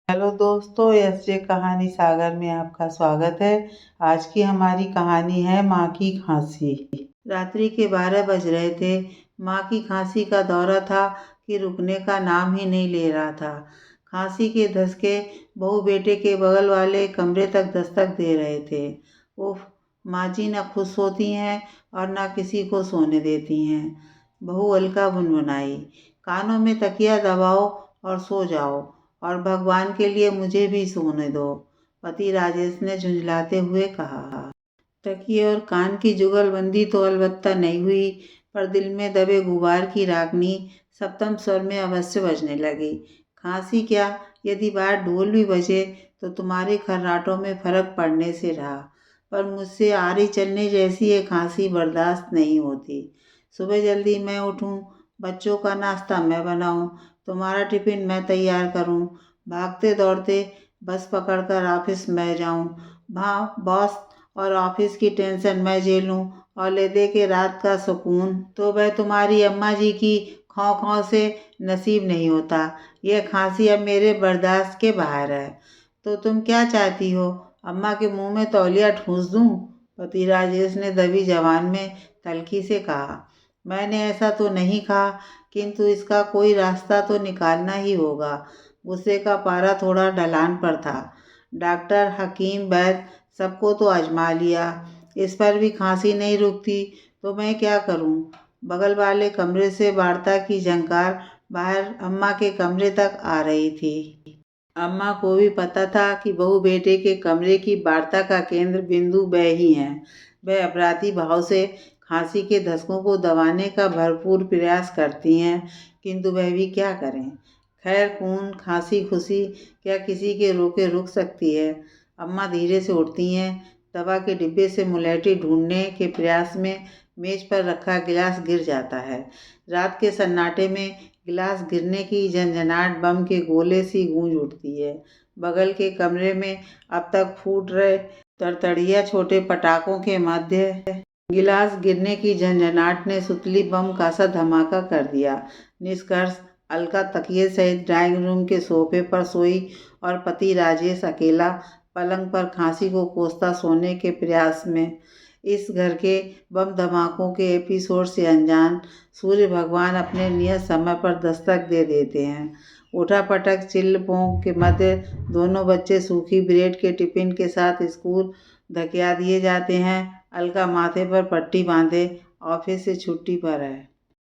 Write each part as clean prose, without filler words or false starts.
Hello दोस्तों, SJ कहानी सागर में आपका स्वागत है। आज की हमारी कहानी है माँ की खांसी। रात्रि के 12 बज रहे थे। माँ की खांसी का दौरा था कि रुकने का नाम ही नहीं ले रहा था। खांसी के धसके बहू बेटे के बगल वाले कमरे तक दस्तक दे रहे थे। उफ, माँ जी न खुद सोती हैं और न किसी को सोने देती हैं। बहू अलका बुनबुनाई, कानों में तकिया दबाओ और सो जाओ, और भगवान के लिए मुझे भी सोने दो, पति राजेश ने झुंझलाते हुए कहा। तकिए और कान की जुगलबंदी तो अलबत्ता नहीं हुई, पर दिल में दबे गुबार की रागनी सप्तम स्वर में अवश्य बजने लगी। खांसी क्या, यदि बाहर ढोल भी बजे तो तुम्हारे खर्राटों में फर्क पड़ने से रहा, पर मुझसे आरी चलने जैसी ये खांसी बर्दाश्त नहीं होती। सुबह जल्दी मैं उठूं, बच्चों का नाश्ता मैं बनाऊं, तुम्हारा टिफिन मैं तैयार करूं, भागते दौड़ते बस पकड़कर ऑफिस में जाऊं, बॉस और ऑफिस की टेंशन मैं झेलूं, और ले दे के रात का सुकून तो वह तुम्हारी अम्मा जी की खौं खौं से नसीब नहीं होता। यह खांसी अब मेरे बर्दाश्त के बाहर है। तो तुम क्या चाहती हो, अम्मा के मुंह में तौलिया ठूंस दूं? पति राजेश ने दबी जबान में तल्खी से कहा। मैंने ऐसा तो नहीं कहा, किंतु इसका कोई रास्ता तो निकालना ही होगा। गुस्से का पारा थोड़ा ढलान पर था। डॉक्टर, हकीम, वैद्य सबको तो आजमा लिया, इस पर भी खांसी नहीं रुकती, तो मैं क्या करूं? बगल वाले कमरे से वार्ता की झंकार बाहर अम्मा के कमरे तक आ रही थी। अम्मा को भी पता था कि बहू बेटे के कमरे की वार्ता का केंद्र बिंदु वह ही है। वह अपराधी भाव से खांसी के धसकों को दबाने का भरपूर प्रयास करती हैं, किंतु वह भी क्या करें। खैर, खून, खांसी, खुशी क्या किसी के रोके रुक सकती है। अम्मा धीरे से उठती हैं, दवा के डिब्बे से मुलैठी ढूंढने के प्रयास में मेज पर रखा गिलास गिर जाता है। रात के सन्नाटे में गिलास गिरने की झनझनाहट बम के गोले सी गूंज उठती है। बगल के कमरे में अब तक फूट रहे तरतड़िया छोटे पटाखों के मध्य गिलास गिरने की झंझनाहट ने सुतली बम का सा धमाका कर दिया। निष्कर्ष, अलका तकिए सहित ड्राइंग रूम के सोफे पर सोई और पति राजेश अकेला पलंग पर खांसी को कोसता सोने के प्रयास में। इस घर के बम धमाकों के एपिसोड से अनजान सूर्य भगवान अपने नियत समय पर दस्तक दे देते हैं। उठापटक चिल्ल पोंग के मध्य दोनों बच्चे सूखी ब्रेड के टिफिन के साथ स्कूल धकिया दिए जाते हैं। अलका माथे पर पट्टी बांधे ऑफिस से छुट्टी पर है।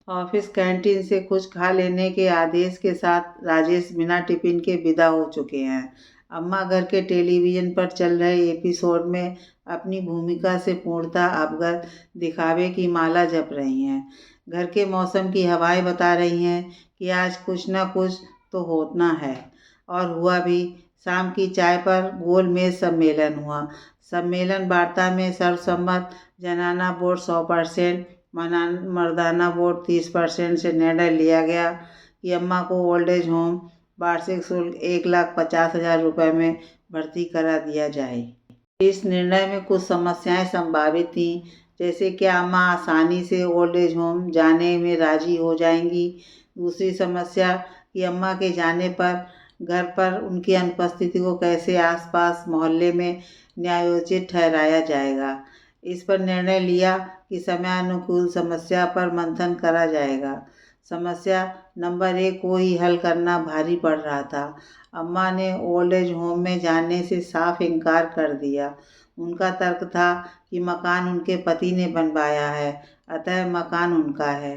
ऑफिस कैंटीन से कुछ खा लेने के आदेश के साथ राजेश बिना टिफिन के विदा हो चुके हैं। अम्मा घर के टेलीविजन पर चल रहे एपिसोड में अपनी भूमिका से पूर्णतः अवगत दिखावे की माला जप रही हैं। घर के मौसम की हवाएं बता रही हैं कि आज कुछ न कुछ तो होना है, और हुआ भी। शाम की चाय पर गोल मेज सम्मेलन हुआ। सम्मेलन वार्ता में सर्वसम्मत जनाना वोट 100%, मर्दाना वोट 30% से निर्णय लिया गया कि अम्मा को ओल्ड एज होम वार्षिक शुल्क 1,50,000 रुपये में भर्ती करा दिया जाए। इस निर्णय में कुछ समस्याएं संभावित थीं, जैसे क्या अम्मा आसानी से ओल्ड एज होम जाने में राजी हो जाएंगी। दूसरी समस्या कि अम्मा के जाने पर घर पर उनकी अनुपस्थिति को कैसे आसपास मोहल्ले में न्यायोचित ठहराया जाएगा। इस पर निर्णय लिया कि समयानुकूल समस्या पर मंथन करा जाएगा। समस्या नंबर 1 को ही हल करना भारी पड़ रहा था। अम्मा ने ओल्ड एज होम में जाने से साफ इनकार कर दिया। उनका तर्क था कि मकान उनके पति ने बनवाया है, अतः मकान उनका है।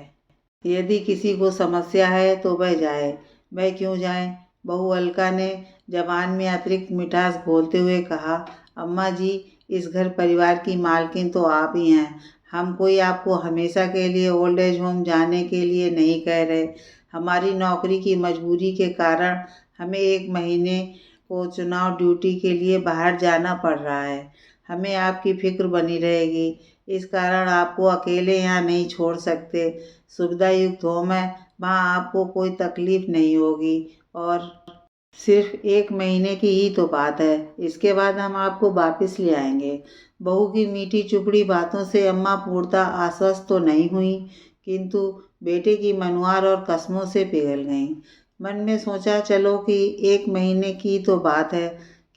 यदि किसी को समस्या है तो वह जाए। वह क्यों जाए? बहू अलका ने जबान में अतिरिक्त मिठास घोलते हुए कहा। अम्मा जी, इस घर परिवार की मालकिन तो आप ही हैं। हम कोई आपको हमेशा के लिए ओल्ड एज होम जाने के लिए नहीं कह रहे। हमारी नौकरी की मजबूरी के कारण हमें 1 महीने को चुनाव ड्यूटी के लिए बाहर जाना पड़ रहा है। हमें आपकी फिक्र बनी रहेगी, इस कारण आपको अकेले यहाँ नहीं छोड़ सकते। सुविधा युक्त होम है, वहाँ आपको कोई तकलीफ नहीं होगी, और सिर्फ 1 महीने की ही तो बात है। इसके बाद हम आपको वापस ले आएंगे। बहू की मीठी चुपड़ी बातों से अम्मा पूर्णतः आश्वस्त तो नहीं हुई, किंतु बेटे की मनुआर और कस्मों से पिघल गईं। मन में सोचा चलो कि 1 महीने की तो बात है,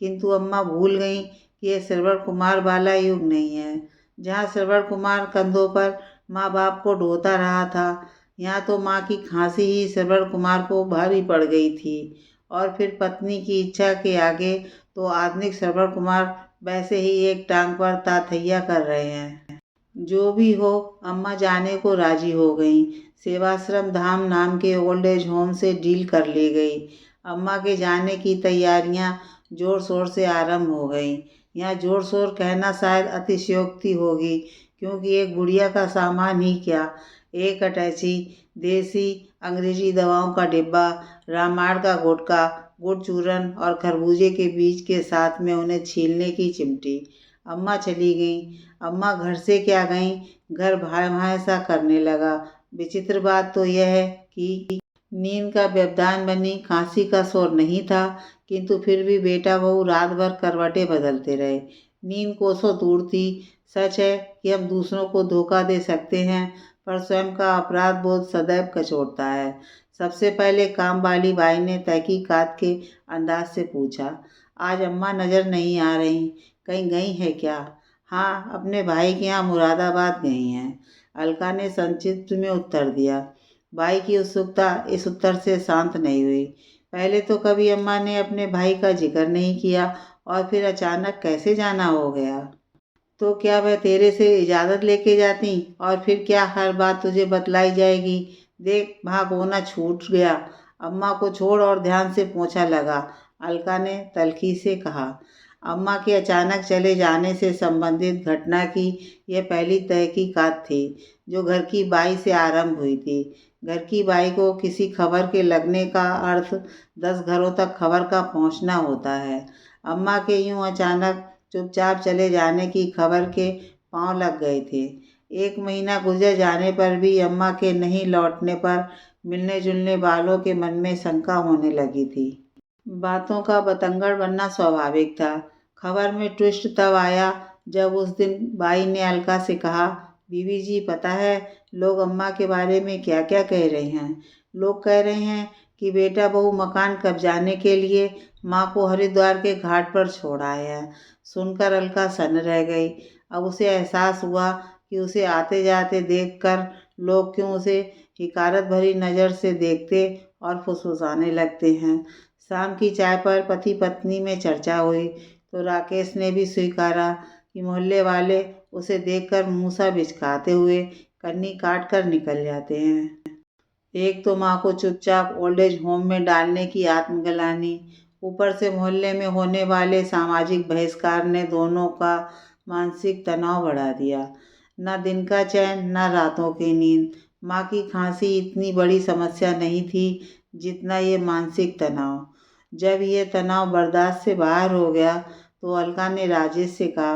किंतु अम्मा भूल गईं कि यह श्रवण कुमार वाला युग नहीं है। जहाँ श्रवण कुमार कंधों पर माँ बाप को ढोता रहा था, यहाँ तो माँ की खांसी ही श्रवण कुमार को भारी पड़ गई थी। और फिर पत्नी की इच्छा के आगे तो आधुनिक श्रवण कुमार वैसे ही एक टांग पर ताथैया कर रहे हैं। जो भी हो, अम्मा जाने को राजी हो गईं। सेवाश्रम धाम नाम के ओल्ड एज होम से डील कर ली गई। अम्मा के जाने की तैयारियां जोर शोर से आरंभ हो गईं। यहाँ जोर शोर कहना शायद अतिशयोक्ति होगी, क्योंकि एक गुड़िया का सामान ही क्या, एक अटैची, देसी अंग्रेजी दवाओं का डिब्बा, रामायण का गुटखा, गुड़ चूरन और खरबूजे के बीज के साथ में उन्हें छीलने की चिमटी। अम्मा चली गईं। अम्मा घर से क्या गईं, घर भाए भाए सा करने लगा। विचित्र बात तो यह है कि नींद का व्यवधान बनी खांसी का शोर नहीं था, किंतु फिर भी बेटा बहू रात भर करवटें बदलते रहे। नींद कोसों दूर थी। सच है कि हम दूसरों को धोखा दे सकते हैं, पर स्वयं का अपराध बोध सदैव कचोटता है। सबसे पहले काम वाली बाई ने तहकीकात के अंदाज से पूछा, आज अम्मा नजर नहीं आ रही, कहीं गई है क्या? हाँ, अपने भाई के यहाँ मुरादाबाद गई हैं, अलका ने संक्षिप्त में उत्तर दिया। भाई की उत्सुकता इस उत्तर से शांत नहीं हुई। पहले तो कभी अम्मा ने अपने भाई का जिक्र नहीं किया, और फिर अचानक कैसे जाना हो गया? तो क्या वह तेरे से इजाज़त लेके जाती, और फिर क्या हर बात तुझे बतलाई जाएगी? देख, वहाँ कोना छूट गया। अम्मा को छोड़ और ध्यान से पोंछा लगा, अलका ने तल्खी से कहा। अम्मा के अचानक चले जाने से संबंधित घटना की यह पहली तहकीकात थी जो घर की बाई से आरंभ हुई थी। घर की बाई को किसी खबर के लगने का अर्थ 10 घरों तक खबर का पहुंचना होता है। अम्मा के यूं अचानक चुपचाप चले जाने की खबर के पांव लग गए थे। 1 महीना गुजर जाने पर भी अम्मा के नहीं लौटने पर मिलने जुलने वालों के मन में शंका होने लगी थी। बातों का बतंगड़ बनना स्वाभाविक था। खबर में ट्विस्ट तब आया जब उस दिन बाई ने अलका से कहा, बीवी जी पता है लोग अम्मा के बारे में क्या क्या कह रहे हैं। लोग कह रहे हैं कि बेटा बहू मकान कब्जाने के लिए माँ को हरिद्वार के घाट पर छोड़ आया है। सुनकर अलका सन्न रह गई। अब उसे एहसास हुआ कि उसे आते जाते देखकर लोग क्यों उसे हिकारत भरी नज़र से देखते और फुसफुसाने लगते हैं। शाम की चाय पर पति पत्नी में चर्चा हुई तो राकेश ने भी स्वीकारा कि मोहल्ले वाले उसे देखकर मुँह सा बिचकाते हुए कन्नी काट कर निकल जाते हैं। एक तो माँ को चुपचाप ओल्ड एज होम में डालने की आत्मग्लानि, ऊपर से मोहल्ले में होने वाले सामाजिक बहिष्कार ने दोनों का मानसिक तनाव बढ़ा दिया। न दिन का चैन न रातों की नींद। माँ की खांसी इतनी बड़ी समस्या नहीं थी जितना ये मानसिक तनाव। जब ये तनाव बर्दाश्त से बाहर हो गया तो अलका ने राजेश से कहा,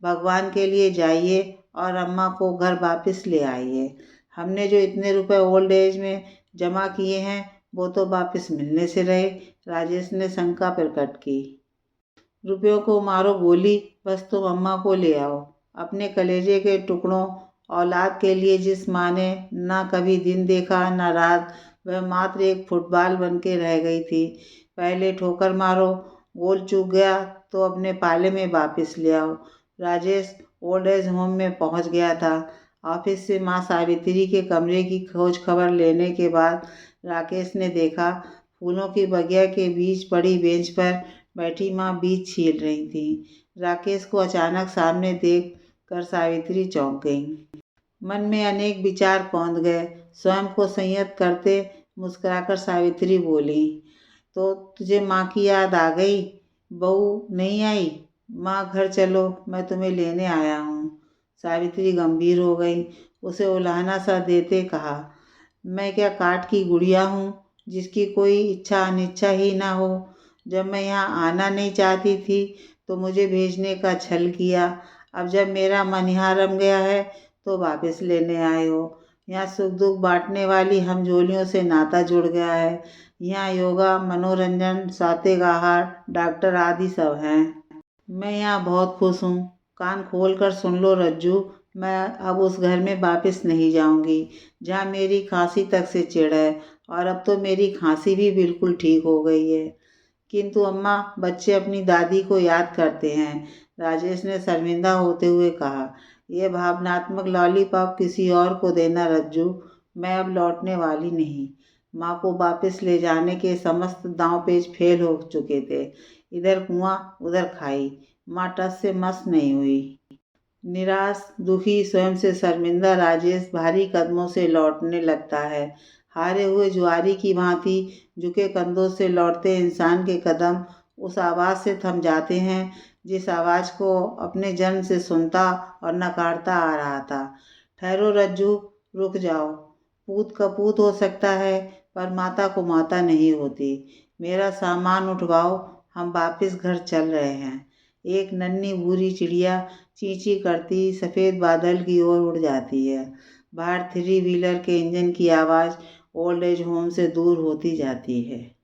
भगवान के लिए जाइए और अम्मा को घर वापस ले आइए। हमने जो इतने रुपए ओल्ड एज में जमा किए हैं वो तो वापस मिलने से रहे। राजेश ने शंका प्रकट की। रुपयों को मारो गोली, बस तुम अम्मा को ले आओ। अपने कलेजे के टुकड़ों औलाद के लिए जिस माँ ने ना कभी दिन देखा ना रात, वह मात्र एक फुटबॉल बन के रह गई थी। पहले ठोकर मारो, गोल चूक गया तो अपने पाले में वापस ले आओ। राजेश ओल्ड एज होम में पहुंच गया था। ऑफिस से माँ सावित्री के कमरे की खोज खबर लेने के बाद राकेश ने देखा फूलों की बगिया के बीच पड़ी बेंच पर बैठी माँ बीज छील रही थी। राकेश को अचानक सामने देख कर सावित्री चौंक गई। मन में अनेक विचार कौंध गए। स्वयं को संयत करते मुस्कुराकर सावित्री बोली, तो तुझे माँ की याद आ गई? बहू नहीं आई? माँ घर चलो, मैं तुम्हें लेने आया हूँ। सावित्री गंभीर हो गई। उसे उलाहना सा देते कहा, मैं क्या काठ की गुड़िया हूँ जिसकी कोई इच्छा अनिच्छा ही ना हो? जब मैं यहाँ आना नहीं चाहती थी तो मुझे भेजने का छल किया। अब जब मेरा मन यहाँ रम गया है तो वापस लेने आए हो। यहाँ सुख दुख बांटने वाली हमजोलियों से नाता जुड़ गया है। यहाँ योगा, मनोरंजन, सात्विक आहार, डॉक्टर आदि सब हैं। मैं यहाँ बहुत खुश हूँ। कान खोल कर सुन लो रज्जू, मैं अब उस घर में वापस नहीं जाऊंगी जहाँ मेरी खांसी तक से चिढ़ है और अब तो मेरी खांसी भी बिल्कुल ठीक हो गई है। किंतु अम्मा, बच्चे अपनी दादी को याद करते हैं, राजेश ने शर्मिंदा होते हुए कहा। यह भावनात्मक लॉलीपॉप किसी और को देना रज्जू, मैं अब लौटने वाली नहीं। माँ को वापस ले जाने के समस्त दांव पेच फेल हो चुके थे। इधर कुआं उधर खाई, माँ टस से मस नहीं हुई। निराश, दुखी, स्वयं से शर्मिंदा राजेश भारी कदमों से लौटने लगता है। हारे हुए जुआरी की भांति झुके कंधों से लौटते इंसान के कदम उस आवाज़ से थम जाते हैं जिस आवाज़ को अपने जन्म से सुनता और नकारता आ रहा था। ठहरो रज्जू, रुक जाओ। पूत कपूत हो सकता है, पर माता को माता नहीं होती। मेरा सामान उठवाओ, हम वापिस घर चल रहे हैं। एक नन्ही भूरी चिड़िया चीं-चीं करती सफ़ेद बादल की ओर उड़ जाती है। बाहर थ्री व्हीलर के इंजन की आवाज़ ओल्ड एज होम से दूर होती जाती है।